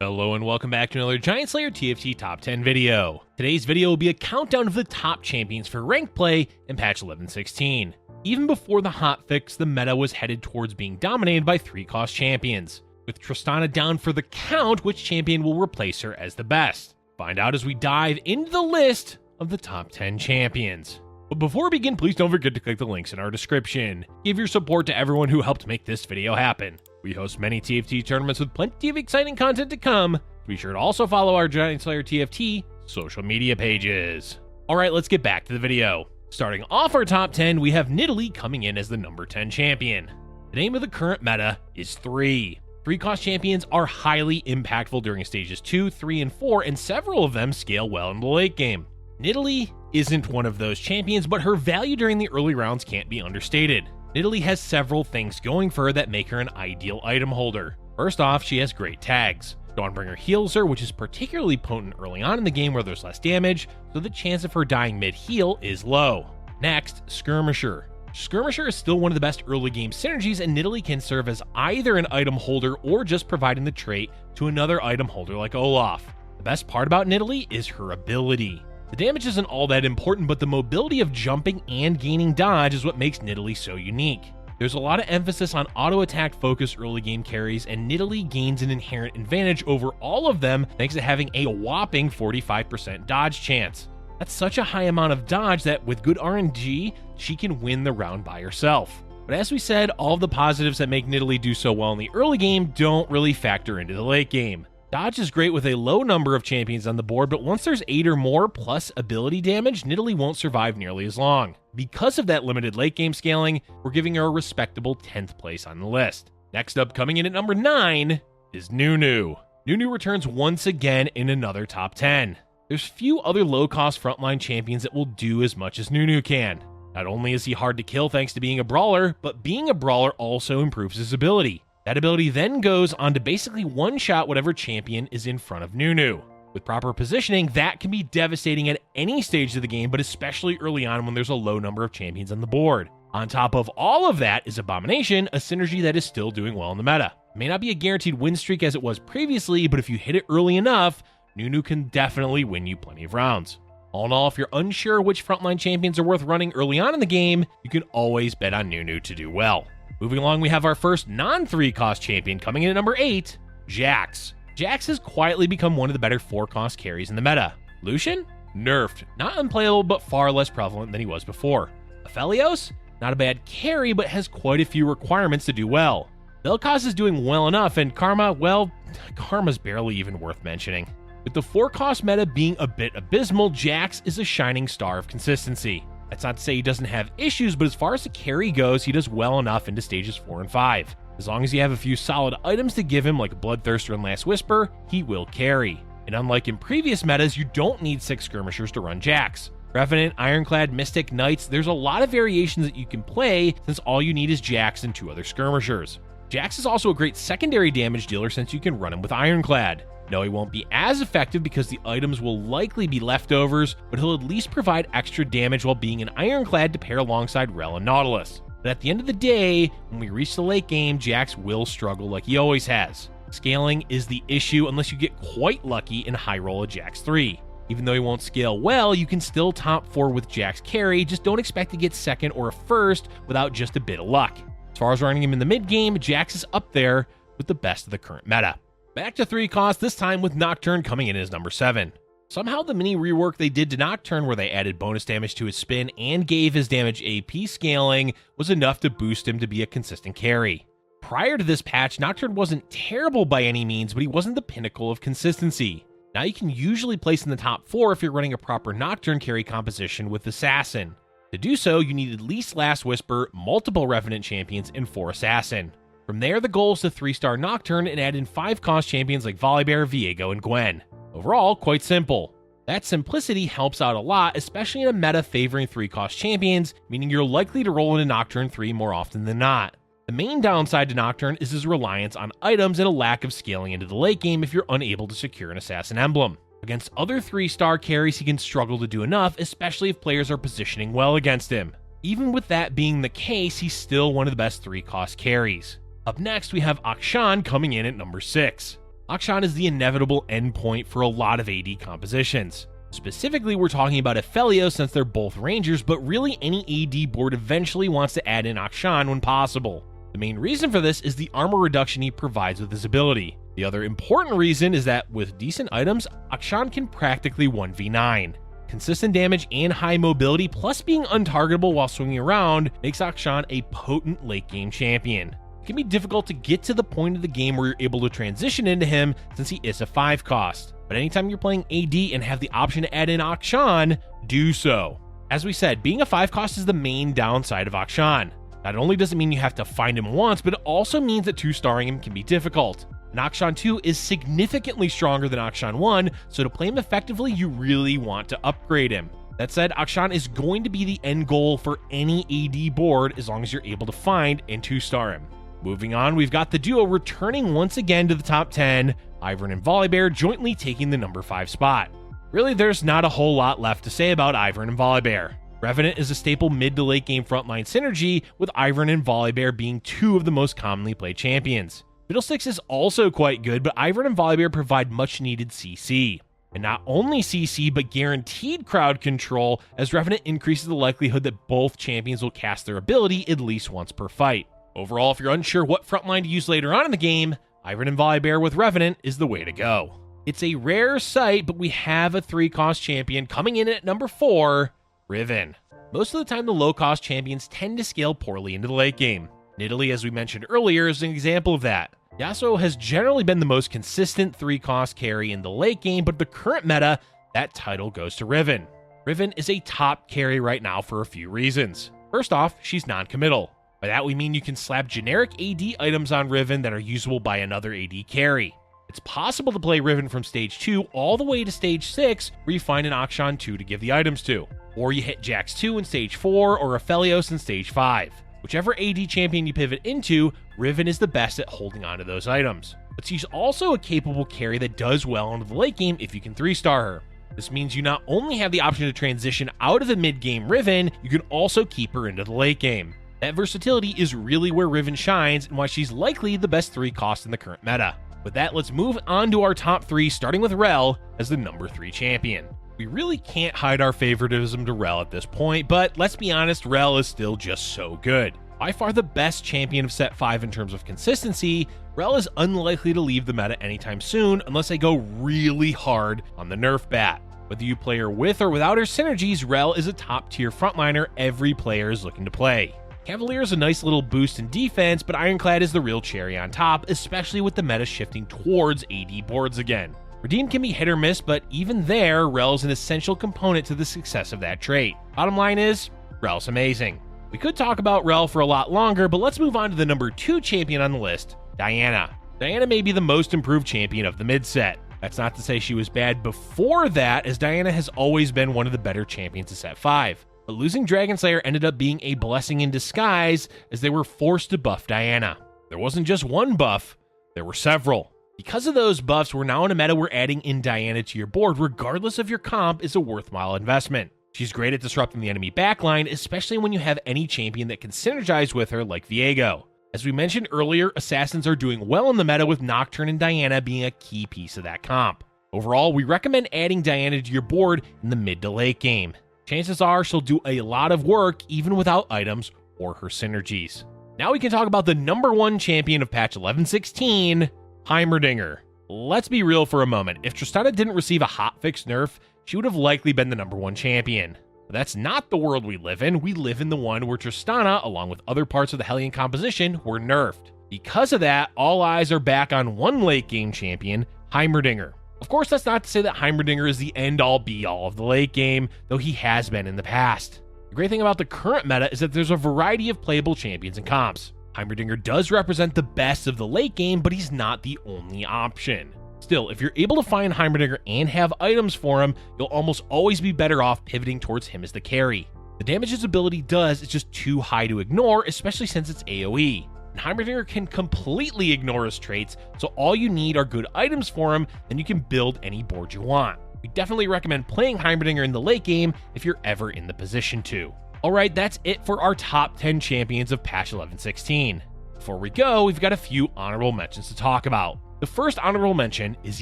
Hello and welcome back to another GiantSlayerTV Top 10 video. Today's video will be a countdown of the top champions for ranked play in patch 11.16. Even before the hotfix, the meta was headed towards being dominated by 3-cost champions. With Tristana down for the count, which champion will replace her as the best? Find out as we dive into the list of the top 10 champions. But before we begin, please don't forget to click the links in our description. Give your support to everyone who helped make this video happen. We host many TFT tournaments with plenty of exciting content to come. Be sure to also follow our GiantSlayerTV social media pages. Alright, let's get back to the video. Starting off our top 10, we have Nidalee coming in as the number 10 champion. The name of the current meta is 3. 3-cost champions are highly impactful during stages 2, 3, and 4, and several of them scale well in the late game. Nidalee isn't one of those champions, but her value during the early rounds can't be understated. Nidalee has several things going for her that make her an ideal item holder. First off, she has great tags. Dawnbringer heals her, which is particularly potent early on in the game where there's less damage, so the chance of her dying mid-heal is low. Next, Skirmisher. Skirmisher is still one of the best early game synergies, and Nidalee can serve as either an item holder or just providing the trait to another item holder like Olaf. The best part about Nidalee is her ability. The damage isn't all that important, but the mobility of jumping and gaining dodge is what makes Nidalee so unique. There's a lot of emphasis on auto-attack focused early game carries, and Nidalee gains an inherent advantage over all of them thanks to having a whopping 45% dodge chance. That's such a high amount of dodge that with good RNG, she can win the round by herself. But as we said, all of the positives that make Nidalee do so well in the early game don't really factor into the late game. Dodge is great with a low number of champions on the board, but once there's 8 or more plus ability damage, Nidalee won't survive nearly as long. Because of that limited late game scaling, we're giving her a respectable 10th place on the list. Next up, coming in at number 9, is Nunu. Nunu returns once again in another top 10. There's few other low-cost frontline champions that will do as much as Nunu can. Not only is he hard to kill thanks to being a brawler, but being a brawler also improves his ability. That ability then goes on to basically one-shot whatever champion is in front of Nunu. With proper positioning, that can be devastating at any stage of the game, but especially early on when there's a low number of champions on the board. On top of all of that is Abomination, a synergy that is still doing well in the meta. It may not be a guaranteed win streak as it was previously, but if you hit it early enough, Nunu can definitely win you plenty of rounds. All in all, if you're unsure which frontline champions are worth running early on in the game, you can always bet on Nunu to do well. Moving along, we have our first non-3-cost champion coming in at number 8, Jax. Jax has quietly become one of the better 4-cost carries in the meta. Lucian? Nerfed. Not unplayable, but far less prevalent than he was before. Aphelios? Not a bad carry, but has quite a few requirements to do well. Vel'Koz is doing well enough, and Karma, well, Karma's barely even worth mentioning. With the 4-cost meta being a bit abysmal, Jax is a shining star of consistency. That's not to say he doesn't have issues, but as far as the carry goes, he does well enough into stages 4 and 5. As long as you have a few solid items to give him like Bloodthirster and Last Whisper, he will carry. And unlike in previous metas, you don't need 6 skirmishers to run Jax. Revenant, Ironclad, Mystic, Knights, there's a lot of variations that you can play since all you need is Jax and 2 other skirmishers. Jax is also a great secondary damage dealer since you can run him with Ironclad. No, he won't be as effective because the items will likely be leftovers, but he'll at least provide extra damage while being an Ironclad to pair alongside Rell and Nautilus. But at the end of the day, when we reach the late game, Jax will struggle like he always has. Scaling is the issue unless you get quite lucky and high roll a Jax 3. Even though he won't scale well, you can still top 4 with Jax carry, just don't expect to get second or first without just a bit of luck. As far as running him in the mid game, Jax is up there with the best of the current meta. Back to 3-cost, this time with Nocturne coming in as number 7. Somehow the mini rework they did to Nocturne where they added bonus damage to his spin and gave his damage AP scaling was enough to boost him to be a consistent carry. Prior to this patch, Nocturne wasn't terrible by any means, but he wasn't the pinnacle of consistency. Now you can usually place in the top 4 if you're running a proper Nocturne carry composition with Assassin. To do so, you need at least Last Whisper, multiple Revenant champions, and 4 Assassin. From there, the goal is to 3-star Nocturne and add in 5-cost champions like Volibear, Viego, and Gwen. Overall, quite simple. That simplicity helps out a lot, especially in a meta favoring 3-cost champions, meaning you're likely to roll into Nocturne 3 more often than not. The main downside to Nocturne is his reliance on items and a lack of scaling into the late game if you're unable to secure an Assassin emblem. Against other 3-star carries, he can struggle to do enough, especially if players are positioning well against him. Even with that being the case, he's still one of the best 3-cost carries. Up next, we have Akshan coming in at number 6. Akshan is the inevitable endpoint for a lot of AD compositions. Specifically, we're talking about Aphelios since they're both rangers, but really any AD board eventually wants to add in Akshan when possible. The main reason for this is the armor reduction he provides with his ability. The other important reason is that with decent items, Akshan can practically 1v9. Consistent damage and high mobility plus being untargetable while swinging around makes Akshan a potent late game champion. It can be difficult to get to the point of the game where you're able to transition into him since he is a 5 cost. But anytime you're playing AD and have the option to add in Akshan, do so. As we said, being a 5 cost is the main downside of Akshan. Not only does it mean you have to find him once, but it also means that 2-starring him can be difficult. And Akshan 2 is significantly stronger than Akshan 1, so to play him effectively, you really want to upgrade him. That said, Akshan is going to be the end goal for any AD board as long as you're able to find and 2-star him. Moving on, we've got the duo returning once again to the top 10, Ivern and Volibear jointly taking the number 5 spot. Really, there's not a whole lot left to say about Ivern and Volibear. Revenant is a staple mid to late game frontline synergy, with Ivern and Volibear being 2 of the most commonly played champions. Fiddlesticks is also quite good, but Ivern and Volibear provide much needed CC. And not only CC, but guaranteed crowd control, as Revenant increases the likelihood that both champions will cast their ability at least once per fight. Overall, if you're unsure what frontline to use later on in the game, Ivern and Volibear with Revenant is the way to go. It's a rare sight, but we have a 3-cost champion coming in at number 4, Riven. Most of the time, the low-cost champions tend to scale poorly into the late game. Nidalee, as we mentioned earlier, is an example of that. Yasuo has generally been the most consistent 3-cost carry in the late game, but the current meta, that title goes to Riven. Riven is a top carry right now for a few reasons. First off, she's non-committal. By that we mean you can slap generic AD items on Riven that are usable by another AD carry. It's possible to play Riven from stage 2 all the way to stage 6, where you find an Akshan 2 to give the items to. Or you hit Jax 2 in stage 4 or Aphelios in stage 5. Whichever AD champion you pivot into, Riven is the best at holding onto those items. But she's also a capable carry that does well into the late game if you can 3-star her. This means you not only have the option to transition out of the mid-game Riven, you can also keep her into the late game. That versatility is really where Riven shines and why she's likely the best 3-cost in the current meta. With that, let's move on to our top 3, starting with Rell as the number 3 champion. We really can't hide our favoritism to Rell at this point, but let's be honest, Rell is still just so good. By far the best champion of set 5 in terms of consistency, Rell is unlikely to leave the meta anytime soon unless they go really hard on the nerf bat. Whether you play her with or without her synergies, Rell is a top tier frontliner every player is looking to play. Cavalier is a nice little boost in defense, but Ironclad is the real cherry on top, especially with the meta shifting towards AD boards again. Redeem can be hit or miss, but even there, Rell's an essential component to the success of that trait. Bottom line is, Rell's amazing. We could talk about Rell for a lot longer, but let's move on to the number 2 champion on the list, Diana. Diana may be the most improved champion of the mid set. That's not to say she was bad before that, as Diana has always been one of the better champions of set 5. But losing Dragon Slayer ended up being a blessing in disguise, as they were forced to buff Diana. There wasn't just one buff, there were several. Because of those buffs, we're now in a meta where adding in Diana to your board, regardless of your comp, is a worthwhile investment. She's great at disrupting the enemy backline, especially when you have any champion that can synergize with her like Viego. As we mentioned earlier, assassins are doing well in the meta, with Nocturne and Diana being a key piece of that comp. Overall, we recommend adding Diana to your board in the mid to late game. Chances are she'll do a lot of work even without items or her synergies. Now we can talk about the number 1 champion of patch 11.16, Heimerdinger. Let's be real for a moment. If Tristana didn't receive a hotfix nerf, she would have likely been the number 1 champion. But that's not the world we live in. We live in the one where Tristana, along with other parts of the Hellion composition, were nerfed. Because of that, all eyes are back on one late game champion, Heimerdinger. Of course, that's not to say that Heimerdinger is the end-all be-all of the late game, though he has been in the past. The great thing about the current meta is that there's a variety of playable champions and comps. Heimerdinger does represent the best of the late game, but he's not the only option. Still, if you're able to find Heimerdinger and have items for him, you'll almost always be better off pivoting towards him as the carry. The damage his ability does is just too high to ignore, especially since it's AoE. And Heimerdinger can completely ignore his traits, so all you need are good items for him, then you can build any board you want. We definitely recommend playing Heimerdinger in the late game if you're ever in the position to. Alright, that's it for our top 10 champions of patch 11.16. Before we go, we've got a few honorable mentions to talk about. The first honorable mention is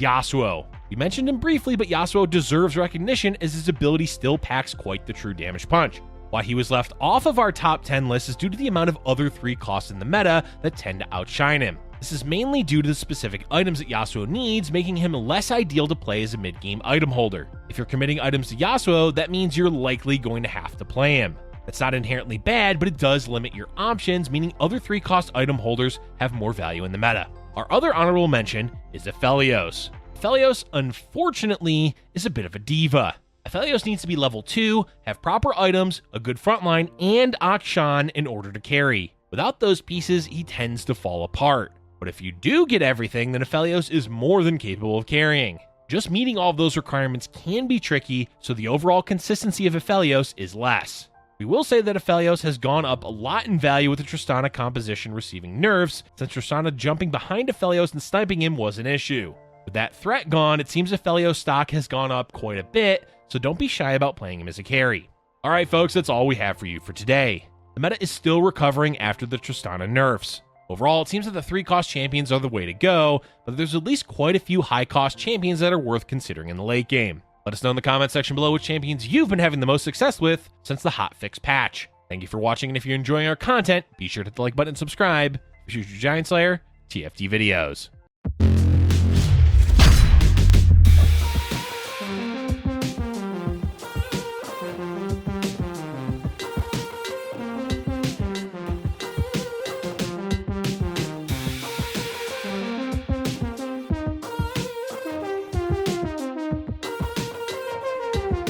Yasuo. We mentioned him briefly, but Yasuo deserves recognition as his ability still packs quite the true damage punch. Why he was left off of our top 10 list is due to the amount of other 3 costs in the meta that tend to outshine him. This is mainly due to the specific items that Yasuo needs, making him less ideal to play as a mid-game item holder. If you're committing items to Yasuo, that means you're likely going to have to play him. That's not inherently bad, but it does limit your options, meaning other 3-cost item holders have more value in the meta. Our other honorable mention is Aphelios. Aphelios, unfortunately, is a bit of a diva. Aphelios needs to be level 2, have proper items, a good frontline, and Akshan in order to carry. Without those pieces, he tends to fall apart. But if you do get everything, then Aphelios is more than capable of carrying. Just meeting all of those requirements can be tricky, so the overall consistency of Aphelios is less. We will say that Aphelios has gone up a lot in value with the Tristana composition receiving nerfs, since Tristana jumping behind Aphelios and sniping him was an issue. With that threat gone, it seems Aphelios stock has gone up quite a bit, so don't be shy about playing him as a carry. Alright folks, that's all we have for you for today. The meta is still recovering after the Tristana nerfs. Overall, it seems that the 3-cost champions are the way to go, but there's at least quite a few high-cost champions that are worth considering in the late game. Let us know in the comment section below which champions you've been having the most success with since the hotfix patch. Thank you for watching, and if you're enjoying our content, be sure to hit the like button and subscribe. This is your Giant Slayer TFT videos.